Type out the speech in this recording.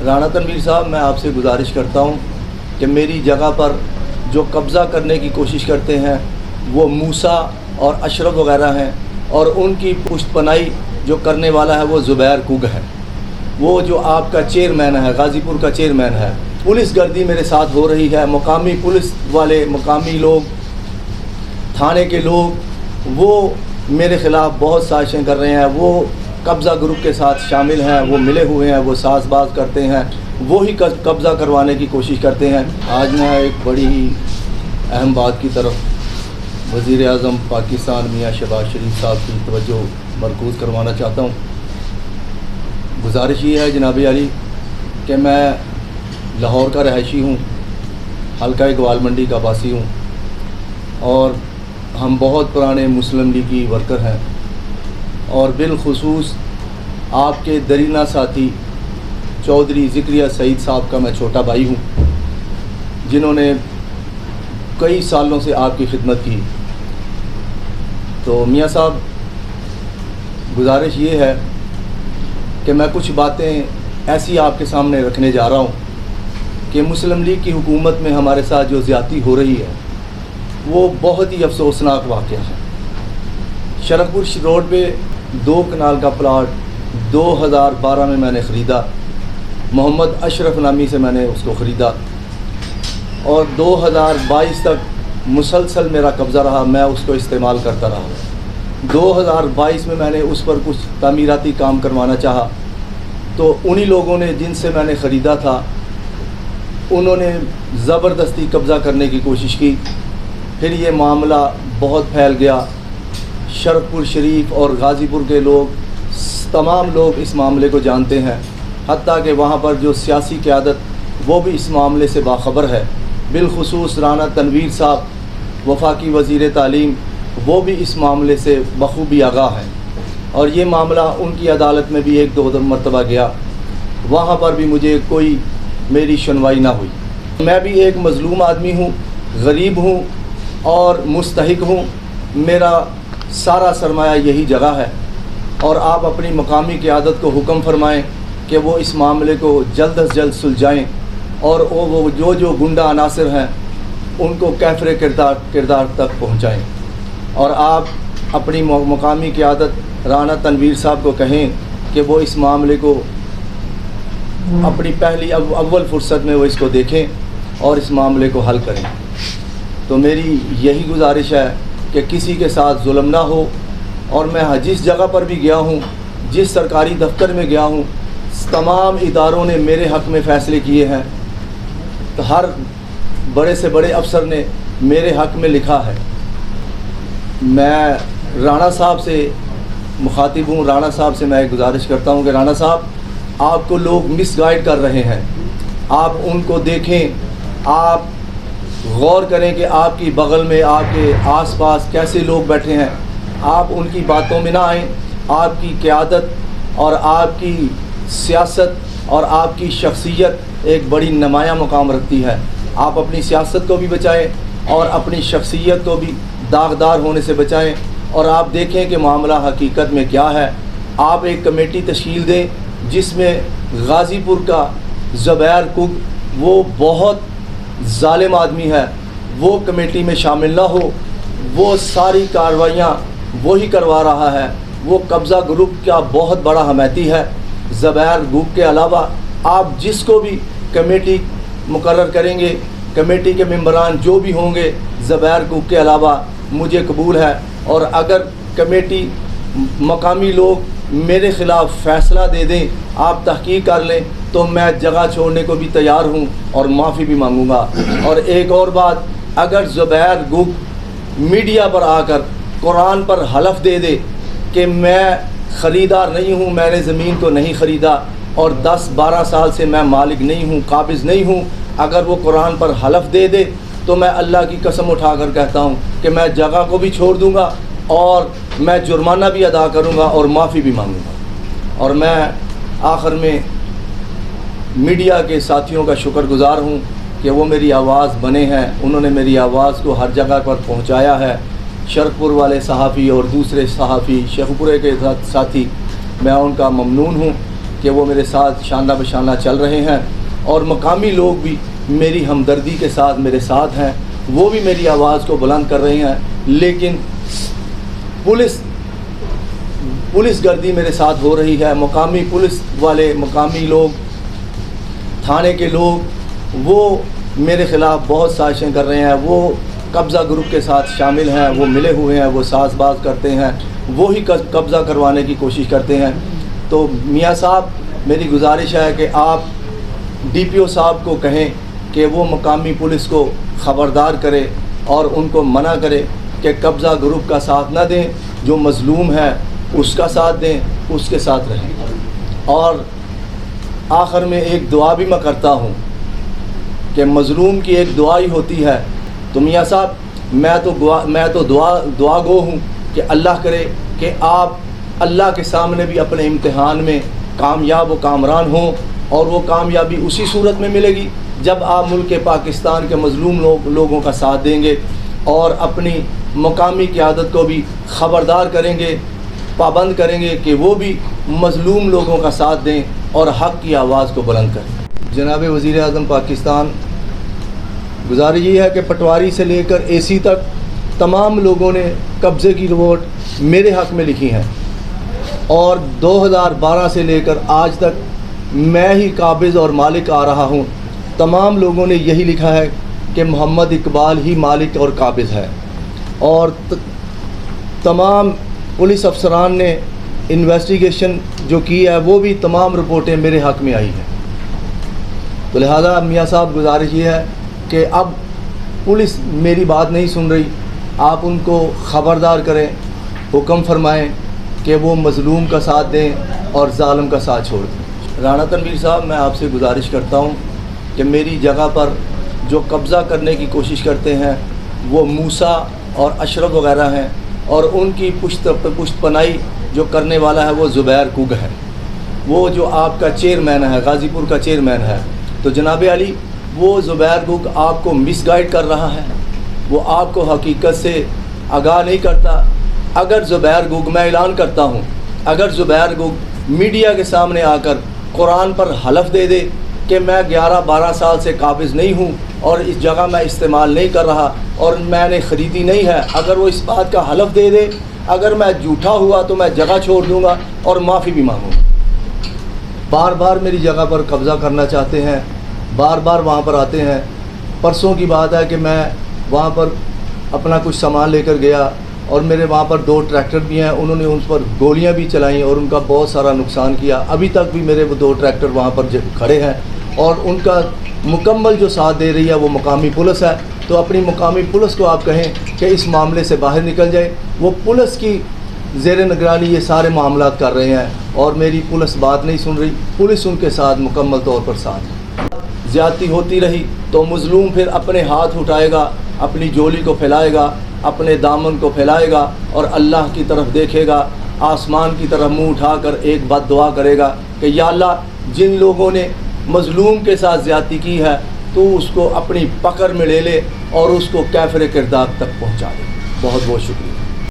राणा तनवीर साहब, मैं आपसे गुजारिश करता हूँ कि मेरी जगह पर जो कब्ज़ा करने की कोशिश करते हैं वो मूसा और अशरफ वगैरह हैं, और उनकी पुष्टपनाही जो करने वाला है वो ज़ुबैर कुग है। वो जो आपका चेयरमैन है, गाज़ीपुर का चेयरमैन है। पुलिस गर्दी मेरे साथ हो रही है। मकामी पुलिस वाले, मकामी लोग, थाने के लोग, वो मेरे ख़िलाफ़ बहुत साजिशें कर रहे हैं। वो कब्ज़ा ग्रुप के साथ शामिल हैं, वो मिले हुए हैं, वो साज़बाज करते हैं, वो ही कब्ज़ा करवाने की कोशिश करते हैं। आज मैं एक बड़ी ही अहम बात की तरफ वज़ीर आज़म पाकिस्तान मियाँ शहबाज शरीफ साहब की तवज्जो मरकूज़ करवाना चाहता हूँ। गुजारिश ये है जनाब अली कि मैं लाहौर का रहायशी हूँ, हल्का इकबाल मंडी का वासी हूँ, और हम बहुत पुराने मुस्लिम लीग की वर्कर हैं, और बिलखुसूस आपके दरीना साथी चौधरी ज़िक्रिया सईद साहब का मैं छोटा भाई हूँ, जिन्होंने कई सालों से आपकी खिदमत की। तो मियाँ साहब, गुजारिश ये है कि मैं कुछ बातें ऐसी आपके सामने रखने जा रहा हूँ कि मुस्लिम लीग की हुकूमत में हमारे साथ जो ज़्यादती हो रही है वो बहुत ही अफसोसनाक वाक़या है। शरकपुर रोड पे 2 कनाल का प्लाट 2012 में मैंने ख़रीदा, मोहम्मद अशरफ नामी से मैंने उसको ख़रीदा, और 2022 तक मुसलसल मेरा कब्ज़ा रहा, मैं उसको इस्तेमाल करता रहा। 2022 में मैंने उस पर कुछ तामीराती काम करवाना चाहा, तो उन्हीं लोगों ने जिनसे मैंने ख़रीदा था उन्होंने ज़बरदस्ती कब्ज़ा करने की कोशिश की। फिर ये मामला बहुत फैल गया। शरकपुर शरीफ और गाज़ीपुर के लोग, तमाम लोग इस मामले को जानते हैं, हत्ता कि वहाँ पर जो सियासी क़यादत वो भी इस मामले से बाखबर है। बिलखुसूस राणा तनवीर साहब, वफाकी वज़ीर तालीम, वो भी इस मामले से बखूबी आगाह हैं, और ये मामला उनकी अदालत में भी 1-2 मरतबा गया, वहाँ पर भी मुझे कोई मेरी सुनवाई ना हुई। मैं भी एक मज़लूम आदमी हूँ, गरीब हूँ और मुस्तहिक हूँ। मेरा सारा सरमाया यही जगह है, और आप अपनी मकामी क़यादत को हुक्म फरमाएँ कि वो इस मामले को जल्द अज जल्द सुलझाएँ, और वो जो गुंडा अनासर हैं उनको कैफ़रे किरदार तक पहुँचाएँ। और आप अपनी मकामी क़यादत राणा तनवीर साहब को कहें कि वो इस मामले को अपनी पहली अव्वल फुर्सत में वो इसको देखें और इस मामले को हल करें। तो मेरी यही गुजारिश है कि किसी के साथ जुल्म ना हो। और मैं जिस जगह पर भी गया हूँ, जिस सरकारी दफ्तर में गया हूँ, तमाम इदारों ने मेरे हक़ में फ़ैसले किए हैं। तो हर बड़े से बड़े अफसर ने मेरे हक़ में लिखा है। मैं राणा साहब से मुखातिब हूँ। राणा साहब से मैं गुजारिश करता हूँ कि राणा साहब, आपको लोग मिसगाइड कर रहे हैं, आप उनको देखें, आप गौर करें कि आपकी बगल में, आपके आसपास कैसे लोग बैठे हैं, आप उनकी बातों में ना आएँ। आपकी क़यादत और आपकी सियासत और आपकी शख्सियत एक बड़ी नुमायाँ मकाम रखती है। आप अपनी सियासत को भी बचाएं और अपनी शख्सियत को भी दागदार होने से बचाएं, और आप देखें कि मामला हकीकत में क्या है। आप एक कमेटी तश्कील दें जिसमें गाज़ीपुर का ज़ुबैर कुग, वो बहुत ज़ालिम आदमी है, वो कमेटी में शामिल ना हो। वो सारी कार्रवाइयाँ वही करवा रहा है। वो कब्ज़ा ग्रुप का बहुत बड़ा हमायती है। ज़ुबैर कुग के अलावा आप जिसको भी कमेटी मुकर्रर करेंगे, कमेटी के मेंबरान जो भी होंगे, ज़ुबैर कुग के अलावा मुझे कबूल है। और अगर कमेटी मकामी लोग मेरे ख़िलाफ़ फ़ैसला दे दें, आप तहक़ीक़ कर लें, तो मैं जगह छोड़ने को भी तैयार हूँ और माफ़ी भी मांगूँगा। और एक और बात, अगर ज़ुबैर कुग मीडिया पर आकर कुरान पर हलफ दे दे कि मैं ख़रीदार नहीं हूँ, मैंने ज़मीन को नहीं ख़रीदा और 10-12 साल से मैं मालिक नहीं हूँ, काबिज़ नहीं हूँ, अगर वो कुरान पर हलफ दे दे तो मैं अल्लाह की कसम उठाकर कहता हूँ कि मैं जगह को भी छोड़ दूँगा और मैं जुर्माना भी अदा करूँगा और माफ़ी भी मांगूँगा। और मैं आखिर में मीडिया के साथियों का शुक्रगुज़ार हूँ कि वो मेरी आवाज़ बने हैं, उन्होंने मेरी आवाज़ को हर जगह पर पहुँचाया है। शरकपुर वाले सहाफ़ी और दूसरे सहाफ़ी, शेखपुरे के साथी, मैं उनका ममनून हूँ कि کہ وہ میرے ساتھ شانہ بشانہ چل رہے ہیں، اور مقامی لوگ بھی میری ہمدردی کے ساتھ میرے ساتھ ہیں، وہ بھی میری آواز کو بلند کر رہے ہیں، لیکن پولیس گردی میرے ساتھ ہو رہی ہے۔ مقامی پولیس والے، مقامی لوگ، تھانے کے لوگ، وہ میرے خلاف بہت سازشیں کر رہے ہیں، وہ قبضہ گروپ کے ساتھ شامل ہیں، وہ ملے ہوئے ہیں، وہ ساز باز کرتے ہیں، وہی قبضہ کروانے کی کوشش کرتے ہیں۔ تو میاں صاحب، میری گزارش ہے کہ آپ ڈی پی او صاحب کو کہیں کہ وہ مقامی پولیس کو خبردار کرے اور ان کو منع کرے کہ قبضہ گروپ کا ساتھ نہ دیں، جو مظلوم ہے اس کا ساتھ دیں، اس کے ساتھ رہیں۔ اور آخر میں ایک دعا بھی میں کرتا ہوں کہ مظلوم کی ایک دعا ہی ہوتی ہے۔ تو میاں صاحب، میں تو دعا گو ہوں کہ اللہ کرے کہ آپ اللہ کے سامنے بھی اپنے امتحان میں کامیاب و کامران ہوں، اور وہ کامیابی اسی صورت میں ملے گی جب آپ ملک پاکستان کے مظلوم لوگوں کا ساتھ دیں گے اور اپنی مقامی قیادت کو بھی خبردار کریں گے، پابند کریں گے کہ وہ بھی مظلوم لوگوں کا ساتھ دیں اور حق کی آواز کو بلند کریں۔ جناب وزیر اعظم پاکستان، گزارش یہ ہے کہ پٹواری سے لے کر اے سی تک تمام لوگوں نے قبضے کی رپورٹ میرے حق میں لکھی ہیں، اور 2012 سے لے کر آج تک میں ہی قابض اور مالک آ رہا ہوں۔ تمام لوگوں نے یہی لکھا ہے کہ محمد اقبال ہی مالک اور قابض ہے، اور تمام پولیس افسران نے انویسٹیگیشن جو کی ہے وہ بھی تمام رپورٹیں میرے حق میں آئی ہیں۔ تو لہذا میاں صاحب، گزارش یہ ہے کہ اب پولیس میری بات نہیں سن رہی، آپ ان کو خبردار کریں، حکم فرمائیں کہ وہ مظلوم کا ساتھ دیں اور ظالم کا ساتھ چھوڑ دیں۔ رانا تنویر صاحب، میں آپ سے گزارش کرتا ہوں کہ میری جگہ پر جو قبضہ کرنے کی کوشش کرتے ہیں وہ موسیٰ اور اشرف وغیرہ ہیں، اور ان کی پشت پناہی جو کرنے والا ہے وہ زبیر کوگ ہے، وہ جو آپ کا چیئرمین ہے، غازی پور کا چیئرمین ہے۔ تو جناب علی، وہ زبیر کوگ آپ کو مس گائیڈ کر رہا ہے، وہ آپ کو حقیقت سے آگاہ نہیں کرتا۔ اگر زبیر کوگ، میں اعلان کرتا ہوں، اگر زبیر کوگ میڈیا کے سامنے آ کر قرآن پر حلف دے دے کہ میں 11-12 سال سے قابض نہیں ہوں اور اس جگہ میں استعمال نہیں کر رہا اور میں نے خریدی نہیں ہے، اگر وہ اس بات کا حلف دے دے، اگر میں جھوٹا ہوا تو میں جگہ چھوڑ دوں گا اور معافی بھی مانگوں گا۔ بار بار میری جگہ پر قبضہ کرنا چاہتے ہیں، بار بار وہاں پر آتے ہیں۔ پرسوں کی بات ہے کہ میں وہاں پر اپنا کچھ سامان لے کر گیا، اور میرے وہاں پر 2 ٹریکٹر بھی ہیں، انہوں نے ان پر گولیاں بھی چلائیں اور ان کا بہت سارا نقصان کیا۔ ابھی تک بھی میرے وہ 2 ٹریکٹر وہاں پر کھڑے ہیں، اور ان کا مکمل جو ساتھ دے رہی ہے وہ مقامی پولیس ہے۔ تو اپنی مقامی پولیس کو آپ کہیں کہ اس معاملے سے باہر نکل جائے، وہ پولیس کی زیر نگرانی یہ سارے معاملات کر رہے ہیں، اور میری پولیس بات نہیں سن رہی۔ پولیس ان کے ساتھ مکمل طور پر ساتھ ہے۔ زیادتی ہوتی رہی تو مظلوم پھر اپنے ہاتھ اٹھائے گا، اپنی جولی کو پھیلائے گا، اپنے دامن کو پھیلائے گا، اور اللہ کی طرف دیکھے گا، آسمان کی طرف منہ اٹھا کر ایک بد دعا کرے گا کہ یا اللہ، جن لوگوں نے مظلوم کے ساتھ زیادتی کی ہے تو اس کو اپنی پکڑ میں لے لے اور اس کو کافر کردار تک پہنچا دے۔ بہت بہت شکریہ۔